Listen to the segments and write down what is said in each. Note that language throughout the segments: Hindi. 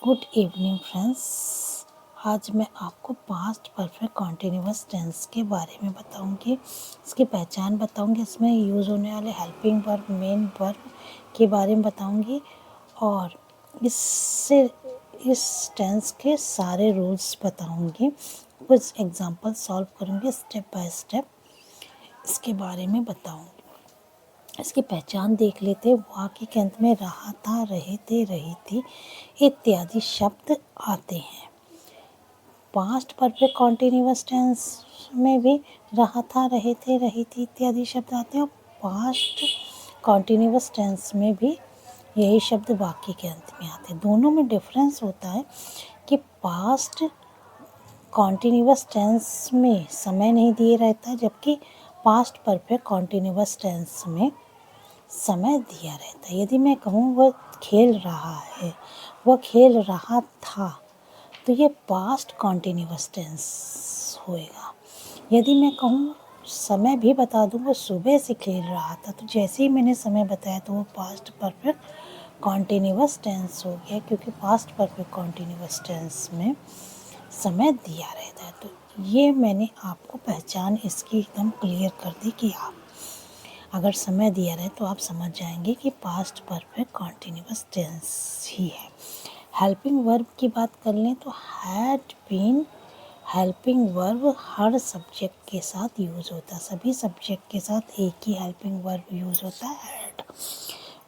Good evening friends. आज मैं आपको पास्ट परफेक्ट कॉन्टिन्यूअस टेंस के बारे में बताऊंगी, इसकी पहचान बताऊंगी, इसमें यूज़ होने वाले हेल्पिंग वर्ब, मेन वर्ब के बारे में बताऊंगी और इससे इस टेंस के सारे रूल्स बताऊंगी। कुछ एग्जांपल सॉल्व करूंगी, स्टेप बाय स्टेप इसके बारे में बताऊंगी। इसकी पहचान देख लेते। वाक्य के अंत में रहा था, रहे थे, रही थी इत्यादि शब्द आते हैं। पास्ट परफेक्ट कॉन्टिन्यूअस टेंस में भी रहा था, रहे थे, रही थी इत्यादि शब्द आते हैं और पास्ट कॉन्टिन्यूअस टेंस में भी यही शब्द वाक्य के अंत में आते हैं। दोनों में डिफरेंस होता है कि पास्ट कॉन्टिन्यूअस टेंस में समय नहीं दिए रहता, जबकि पास्ट परफेक्ट कॉन्टिन्यूअस टेंस में समय दिया रहता है। यदि मैं कहूँ वह खेल रहा है, वह खेल रहा था, तो ये पास्ट कॉन्टिन्यूअस टेंस होएगा। यदि मैं कहूँ समय भी बता दूँ, वह सुबह से खेल रहा था, तो जैसे ही मैंने समय बताया तो वो पास्ट परफेक्ट कॉन्टिन्यूअस टेंस हो गया, क्योंकि पास्ट परफेक्ट कॉन्टिन्यूअस टेंस में समय दिया रहता है। तो ये मैंने आपको पहचान इसकी एकदम क्लियर कर दी कि आप अगर समय दिया रहे तो आप समझ जाएंगे कि पास्ट परफेक्ट कॉन्टिन्यूअस टेंस ही है। हेल्पिंग वर्ब की बात कर लें तो हैड बीन हेल्पिंग वर्ब हर सब्जेक्ट के साथ यूज़ होता है। सभी सब्जेक्ट के साथ एक ही हेल्पिंग वर्ब यूज़ होता है, हैड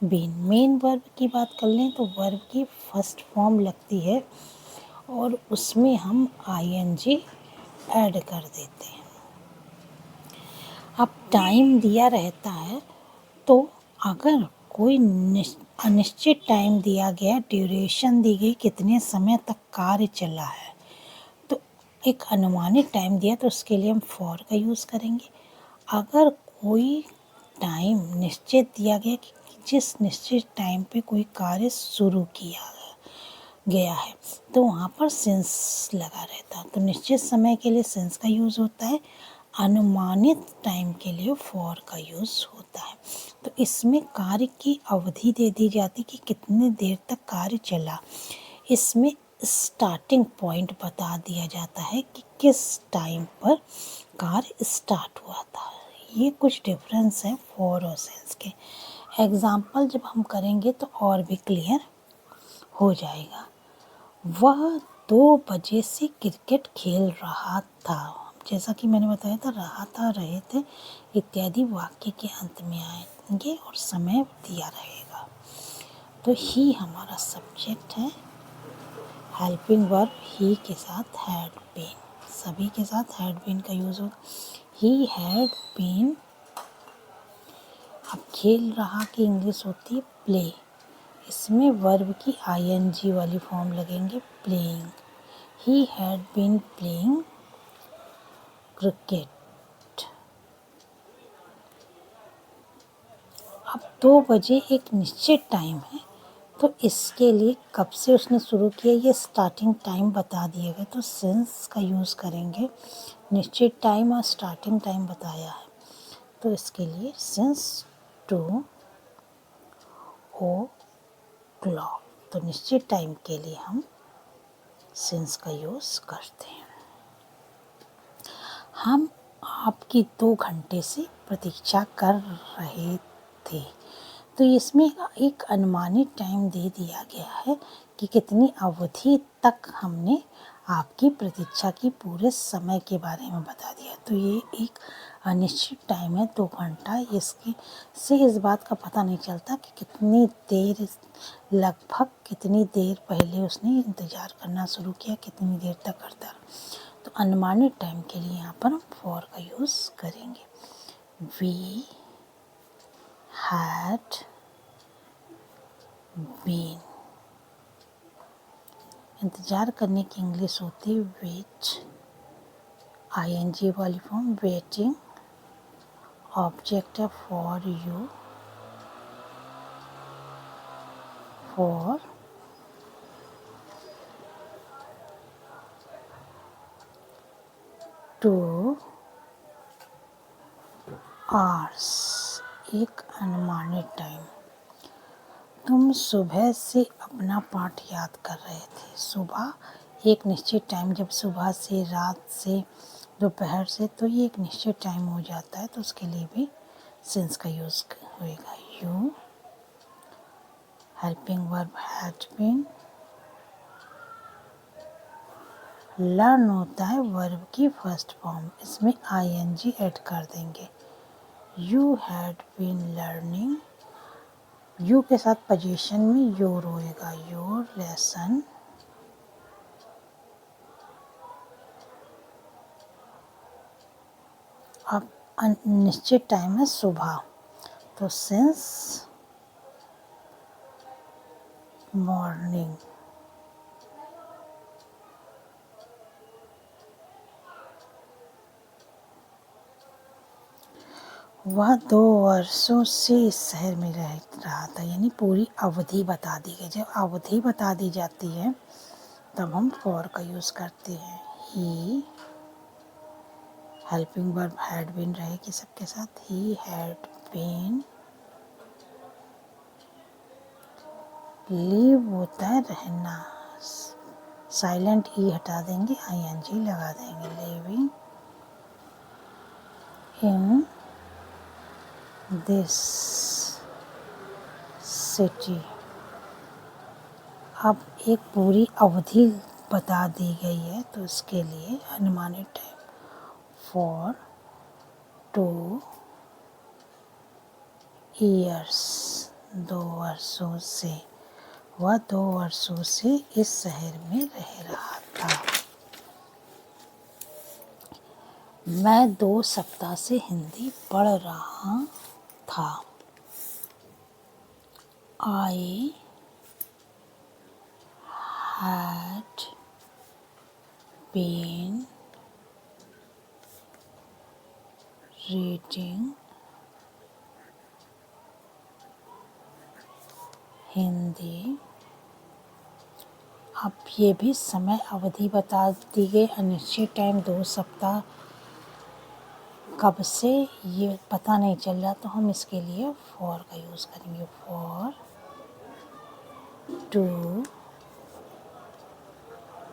बीन। मेन वर्ब की बात कर लें तो वर्ब की फर्स्ट फॉर्म लगती है और उसमें हम आईएनजी ऐड कर देते हैं। अब टाइम दिया रहता है, तो अगर कोई अनिश्चित टाइम दिया गया, ड्यूरेशन दी गई, कितने समय तक कार्य चला है, तो एक अनुमानित टाइम दिया तो उसके लिए हम फॉर का यूज़ करेंगे। अगर कोई टाइम निश्चित दिया गया कि जिस निश्चित टाइम पे कोई कार्य शुरू किया गया है, तो वहाँ पर सिंस लगा रहता है। तो निश्चित समय के लिए सिंस का यूज़ होता है, अनुमानित टाइम के लिए फॉर का यूज़ होता है। तो इसमें कार्य की अवधि दे दी जाती कि कितने देर तक कार्य चला। इसमें स्टार्टिंग पॉइंट बता दिया जाता है कि किस टाइम पर कार्य स्टार्ट हुआ था। ये कुछ डिफरेंस है फॉर और सिंस के। एग्जाम्पल जब हम करेंगे तो और भी क्लियर हो जाएगा। वह 2 बजे से क्रिकेट खेल रहा था। जैसा कि मैंने बताया था, रहा था, रहे थे इत्यादि वाक्य के अंत में आएंगे और समय दिया रहेगा। तो ही हमारा सब्जेक्ट है। हेल्पिंग वर्ब ही के साथ हैड बीन, सभी के साथ हैड बीन का यूज़ होगा। He had been. अब खेल रहा की इंग्लिश होती है प्ले। इसमें वर्ब की आईएनजी वाली फॉर्म लगेंगे, playing. He had been playing cricket. अब 2 बजे एक निश्चित टाइम है, तो इसके लिए कब से उसने शुरू किया ये स्टार्टिंग टाइम बता दिए गए, तो सिंस का यूज़ करेंगे। निश्चित टाइम और स्टार्टिंग टाइम बताया है, तो इसके लिए सिंस 2 o'clock। तो निश्चित टाइम के लिए हम सिंस का यूज़ करते हैं। हम आपकी 2 घंटे से प्रतीक्षा कर रहे थे, तो इसमें एक अनुमानित टाइम दे दिया गया है कि कितनी अवधि तक हमने आपकी प्रतीक्षा की, पूरे समय के बारे में बता दिया। तो ये एक अनिश्चित टाइम है, 2 घंटा। इसके से इस बात का पता नहीं चलता कि कितनी देर, लगभग कितनी देर पहले उसने इंतज़ार करना शुरू किया, कितनी देर तक करता। तो अनुमानित टाइम के लिए यहाँ पर हम फॉर का यूज़ करेंगे। We had been. इंतज़ार करने की इंग्लिश होती है वेट। आईएनजी वाली फॉर्म वेटिंग। ऑब्जेक्ट है फॉर यू, फॉर 2 hours, एक अनुमानित टाइम। तुम सुबह से अपना पाठ याद कर रहे थे। सुबह एक निश्चित टाइम, जब सुबह से, रात से, दोपहर से, तो ये एक निश्चित टाइम हो जाता है, तो उसके लिए भी सिंस का यूज़ होएगा। You helping verb had been. Learn होता है वर्ब की फर्स्ट फॉर्म, इसमें ing ऐड कर देंगे। You had been learning, you के साथ पोजीशन में योर होएगा, योर लेसन। अब निश्चित टाइम है सुबह, तो सिंस मॉर्निंग। वह 2 वर्षों से इस शहर में रह रहा था, यानी पूरी अवधि बता दी गई। जब अवधि बता दी जाती है तब हम फॉर का यूज़ करते हैं। ही हेल्पिंग वर्ब हैड बीन रहेगी सबके साथ। ही हैड बीन। लीव होता है रहना, साइलेंट ई हटा देंगे, ing लगा देंगे। Living in this city. अब एक पूरी अवधि बता दी गई है, तो इसके लिए अनुमानित टाइम फॉर 2 ईयर्स, 2 वर्षों से। वह 2 वर्षों से इस शहर में रह रहा था। मैं 2 सप्ताह से हिंदी पढ़ रहा था। I had been reading Hindi. अब ये भी समय अवधि बता दी गई, अनिश्चित टाइम 2 सप्ताह, कब से ये पता नहीं चल रहा, तो हम इसके लिए फॉर का यूज़ करेंगे। For 2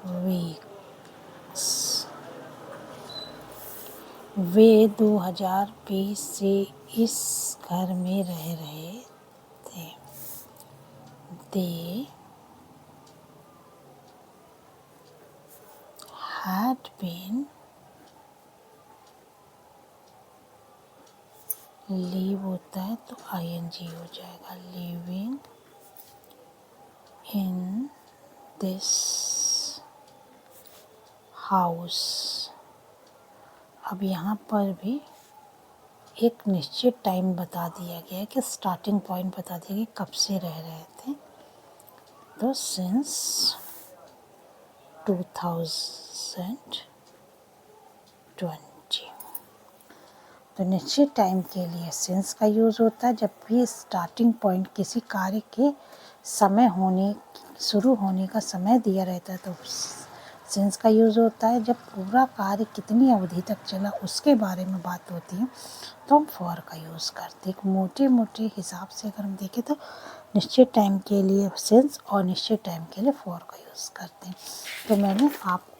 weeks. वे 2020 से इस घर में रह रहे थे। They had been। लीव होता है तो ing हो जाएगा। Living in this house. अब यहाँ पर भी एक निश्चित टाइम बता दिया गया है, कि स्टार्टिंग पॉइंट बता दिया गया कब से रह रहे थे, तो सिंस 2020। तो निश्चित टाइम के लिए सिंस का यूज़ होता है जब भी स्टार्टिंग पॉइंट किसी कार्य के समय होने, शुरू होने का समय दिया रहता है, तो सिंस का यूज़ होता है। जब पूरा कार्य कितनी अवधि तक चला उसके बारे में बात होती है, तो हम फॉर का यूज़ करते हैं। मोटे मोटे हिसाब से अगर हम देखें तो निश्चित टाइम के लिए सिंस और निश्चित टाइम के लिए फॉर का यूज़ करते हैं। तो मैंने आपको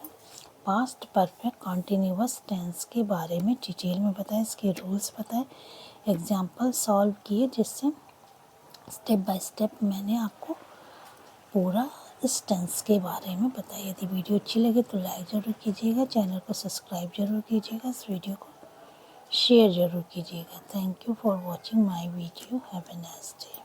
पास्ट परफेक्ट कॉन्टिन्यूअस टेंस के बारे में डिटेल में बताया, इसके रूल्स बताए, एग्जाम्पल सॉल्व किए, जिससे स्टेप बाय स्टेप मैंने आपको पूरा इस टेंस के बारे में बताया। यदि वीडियो अच्छी लगे तो लाइक ज़रूर कीजिएगा, चैनल को सब्सक्राइब जरूर कीजिएगा, इस वीडियो को शेयर ज़रूर कीजिएगा। Thank you for watching my video. Have a nice day.